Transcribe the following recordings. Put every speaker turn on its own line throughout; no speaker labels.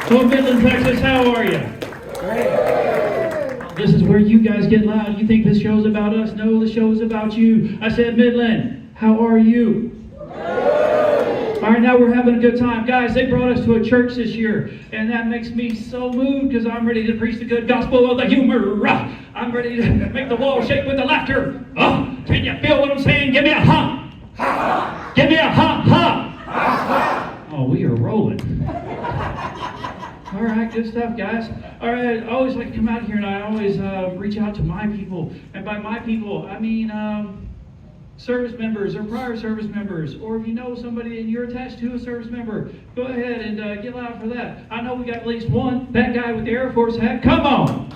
Oh, Midland, Texas, how are you?
Great.
This is where you guys get loud. You think this show's about us? No, the show's about you. I said, Midland, how are you? All right, now we're having a good time. Guys, they brought us to a church this year, and that makes me so moved because I'm ready to preach the good gospel of the humor. I'm ready to make the wall shake with the laughter. Oh, can you feel what I'm saying? Give me a ha. Ha. Give me a ha, ha. Ha. Oh, we are rolling. All right, good stuff, guys. All right, I always like to come out here, and I always reach out to my people. And by my people, I mean service members or prior service members, or if you know somebody and you're attached to a service member, go ahead and get loud for that. I know we got at least one. That guy with the Air Force hat, come on.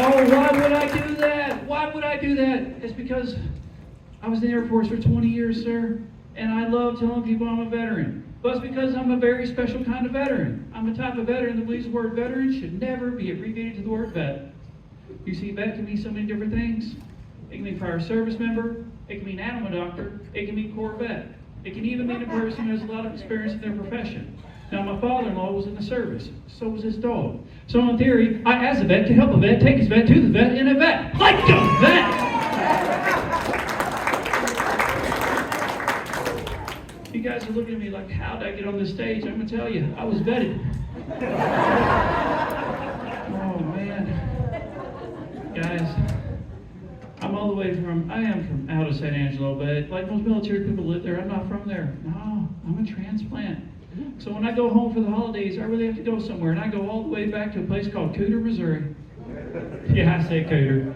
Oh, why would I do that? Why would I do that? It's because I was in the Air Force for 20 years, sir, and I love telling people I'm a veteran. But it's because I'm a very special kind of veteran. I'm the type of veteran that believes the word veteran should never be abbreviated to the word vet. You see, vet can mean so many different things. It can mean prior service member. It can mean animal doctor. It can mean Corps vet. It can even mean a person who has a lot of experience in their profession. Now, my father-in-law was in the service. So was his dog. So in theory, I, as a vet, can help a vet, take his vet to the vet in a vet. Like a vet! You guys are looking at me like, how did I get on this stage? I'm going to tell you, I was vetted. Oh, man. Guys, I am from out of San Angelo, but like most military people live there, I'm not from there. No, I'm a transplant. So when I go home for the holidays, I really have to go somewhere, and I go all the way back to a place called Cooter, Missouri. Yeah, I say Cooter.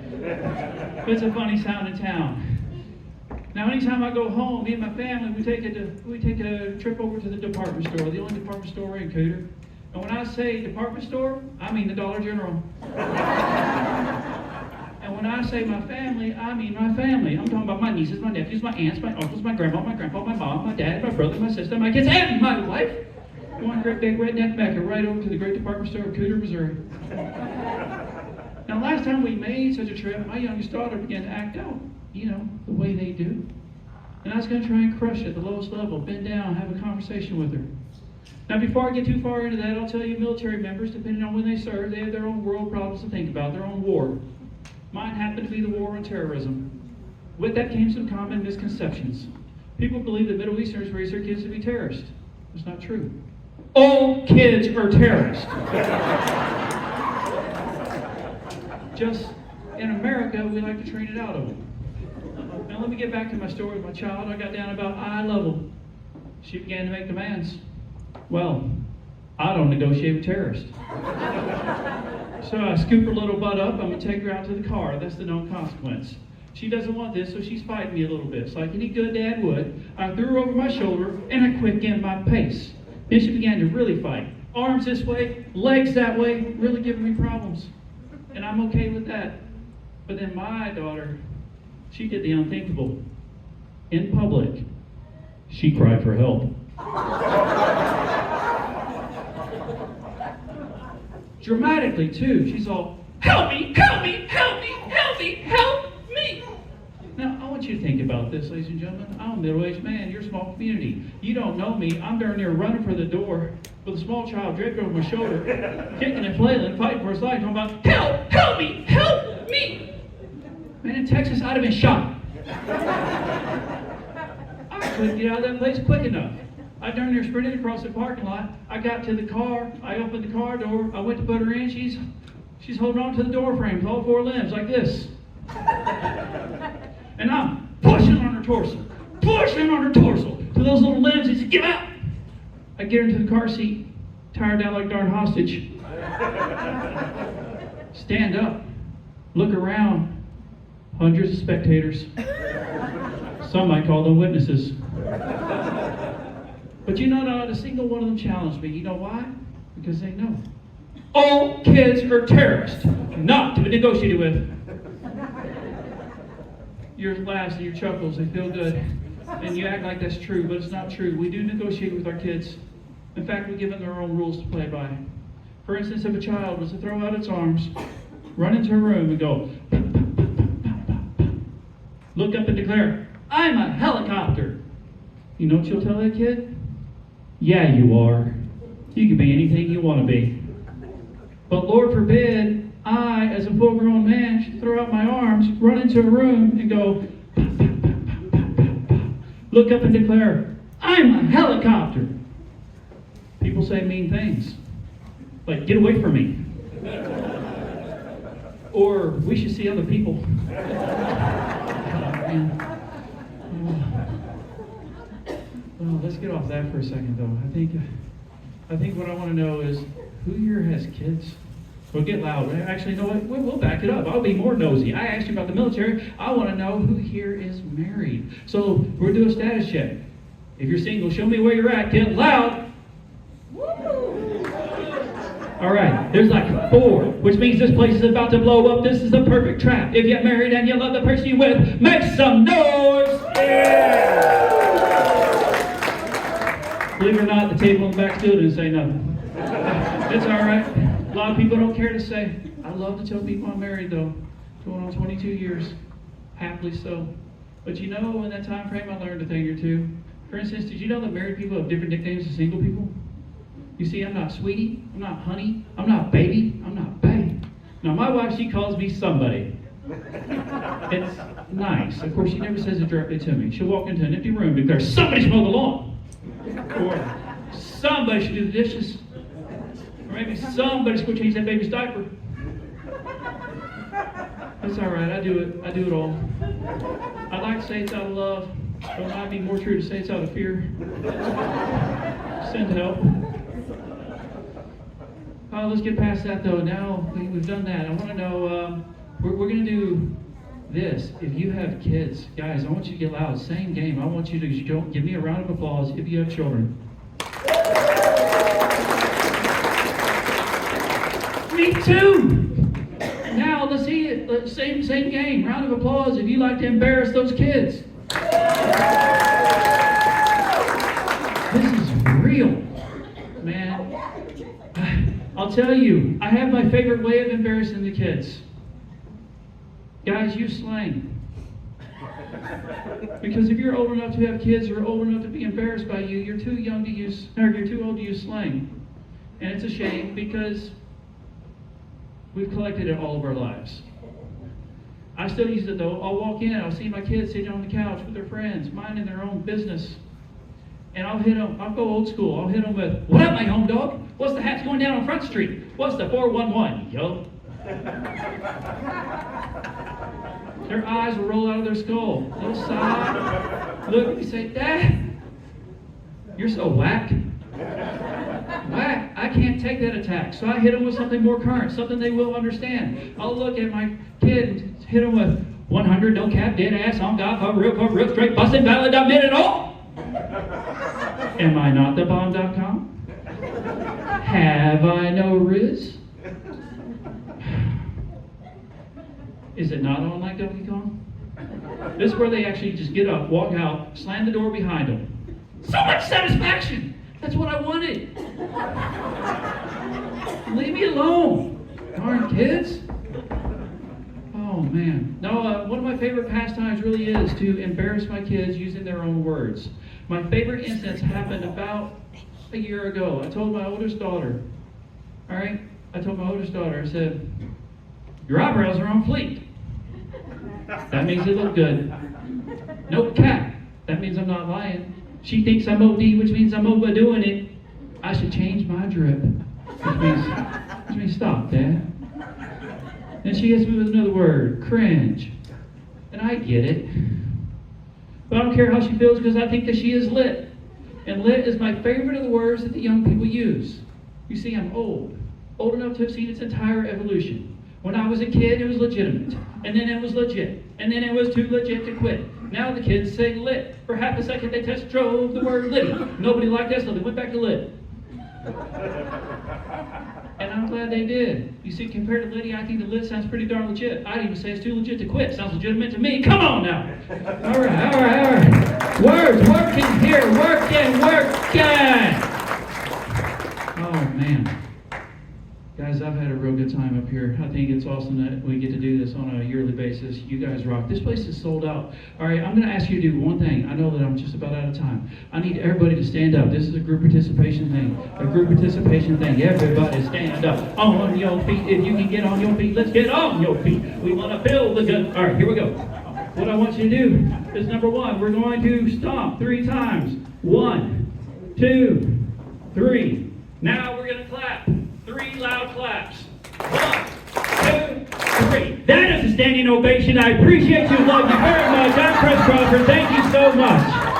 But it's a funny sounding town. Now, anytime I go home, me and my family, we take a trip over to the department store, the only department store in Cooter. And when I say department store, I mean the Dollar General. And when I say my family, I mean my family. I'm talking about my nieces, my nephews, my aunts, my uncles, my grandma, my grandpa, my mom, my dad, my brother, my sister, my kids, and my wife. One great big redneck Mecca right over to the great department store of Cooter, Missouri. Now, last time we made such a trip, my youngest daughter began to act out, the way they do. And I was going to try and crush it at the lowest level, bend down, have a conversation with her. Now, before I get too far into that, I'll tell you military members, depending on when they serve, they have their own world problems to think about, their own war. Mine happened to be the war on terrorism. With that came some common misconceptions. People believe that Middle Easterners raise their kids to be terrorists. That's not true. All kids are terrorists. Just in America, we like to train it out of them. Now let me get back to my story with my child. I got down about eye level. She began to make demands. Well, I don't negotiate with terrorists. So I scoop her little butt up. I'm going to take her out to the car. That's the known consequence. She doesn't want this, so she's fighting me a little bit. So like any good dad would, I threw her over my shoulder and I quickened my pace. Then she began to really fight. Arms this way, legs that way, really giving me problems. And I'm okay with that. But then my daughter, she did the unthinkable. In public, she cried for help. Dramatically, too. She's all, help me, help me, help me, help me, help me. Now, I want you to think about this, ladies and gentlemen. I'm a middle-aged man. You're a small community. You don't know me. I'm darn near running for the door with a small child draped over my shoulder, kicking and flailing, fighting for his life, talking about, help me, help me. Man, in Texas, I'd have been shot. I couldn't get out of that place quick enough. I darn near sprinted across the parking lot. I got to the car. I opened the car door. I went to put her in. She's holding on to the door frame with all four limbs like this. And I'm pushing on her torso to those little limbs. He said, get out. I get her into the car seat, tired out like darn hostage. Stand up, look around. Hundreds of spectators. Some might call them witnesses. But not a single one of them challenged me. You know why? Because they know. All kids are terrorists, not to be negotiated with. Your laughs and your chuckles, they feel good. And you act like that's true, but it's not true. We do negotiate with our kids. In fact, we give them their own rules to play by. For instance, if a child was to throw out its arms, run into a room and go, look up and declare, I'm a helicopter. You know what you'll tell that kid? Yeah, you are. You can be anything you want to be. But Lord forbid, I, as a full-grown man, should throw out my arms, run into a room, and go, look up and declare, I'm a helicopter. People say mean things. Like, get away from me. Or, we should see other people. Well, let's get off that for a second, though. I think what I want to know is, who here has kids? Well, get loud. Actually, you know what? We'll back it up. I'll be more nosy. I asked you about the military. I want to know who here is married. So we're going to do a status check. If you're single, show me where you're at. Get loud. All right. There's like 4, which means this place is about to blow up. This is the perfect trap. If you're married and you love the person you're with, make some noise. Yeah! Believe it or not, the table in the back still didn't say nothing. It's all right. A lot of people don't care to say. I love to tell people I'm married, though. Going on 22 years. Happily so. But you know, in that time frame, I learned a thing or two. For instance, did you know that married people have different nicknames than single people? You see, I'm not sweetie. I'm not honey. I'm not baby. I'm not babe. Now, my wife, she calls me somebody. It's nice. Of course, she never says it directly to me. She'll walk into an empty room and declare, somebody mow the lawn. Or somebody should do the dishes. Or maybe somebody's going to change that baby's diaper. That's all right. I do it all. I'd like to say it's out of love, but it might be more true to say it's out of fear. Send help. Oh, let's get past that, though. Now we've done that. I want to know, we're going to do this. If you have kids, guys, I want you to get loud. Same game. I want you to give me a round of applause if you have children. Me too. Now let's see it. Same game. Round of applause if you like to embarrass those kids. This is real, man. I'll tell you, I have my favorite way of embarrassing the kids. Guys, use slang. Because if you're old enough to have kids or old enough to be embarrassed by you, you're too young to use, or you're too old to use slang. And it's a shame because we've collected it all of our lives. I still use it though. I'll walk in, I'll see my kids sitting on the couch with their friends, minding their own business. And I'll hit them, I'll go old school. I'll hit them with, what up, my home dog? What's the hats going down on Front Street? What's the 411, yo? Their eyes will roll out of their skull. They'll sigh. Look at me, say, Dad, you're so whack. Whack. I can't take that attack. So I hit them with something more current, something they will understand. I'll look at my kid and hit them with 100, no cap, dead ass, on God, real straight, busted, valid, I did it all. Am I not the bomb.com? Have I no riz? Is it not on like Donkey Kong? This is where they actually just get up, walk out, slam the door behind them. So much satisfaction! That's what I wanted. Leave me alone. Darn kids. Oh man. No, one of my favorite pastimes really is to embarrass my kids using their own words. My favorite instance happened about a year ago. I told my oldest daughter, I said, your eyebrows are on fleek. That means they look good. No cap. That means I'm not lying. She thinks I'm OD, which means I'm overdoing it. I should change my drip. Which means stop, Dad. Then she hits me with another word, cringe. And I get it. But I don't care how she feels because I think that she is lit. And lit is my favorite of the words that the young people use. You see, I'm old. Old enough to have seen its entire evolution. When I was a kid, it was legitimate. And then it was legit. And then it was too legit to quit. Now the kids say lit. For half a second, they test drove the word litty. Nobody liked that, so they went back to lit. And I'm glad they did. You see, compared to litty, I think the lit sounds pretty darn legit. I'd even say it's too legit to quit. Sounds legitimate to me. Come on now. All right. Words, working here. Working. Oh, man. Guys, I've had a real good time up here. I think it's awesome that we get to do this on a yearly basis. You guys rock. This place is sold out. All right, I'm going to ask you to do one thing. I know that I'm just about out of time. I need everybody to stand up. This is a group participation thing. A group participation thing. Everybody stand up on your feet. If you can get on your feet, let's get on your feet. We want to build the good. All right, here we go. What I want you to do is number one, we're going to stomp 3 times. 1, 2, 3. Now we're going to clap. 3 loud claps. 1, 2, 3. That is a standing ovation. I appreciate you. Love you very much. I'm Chris Crawford. Thank you so much.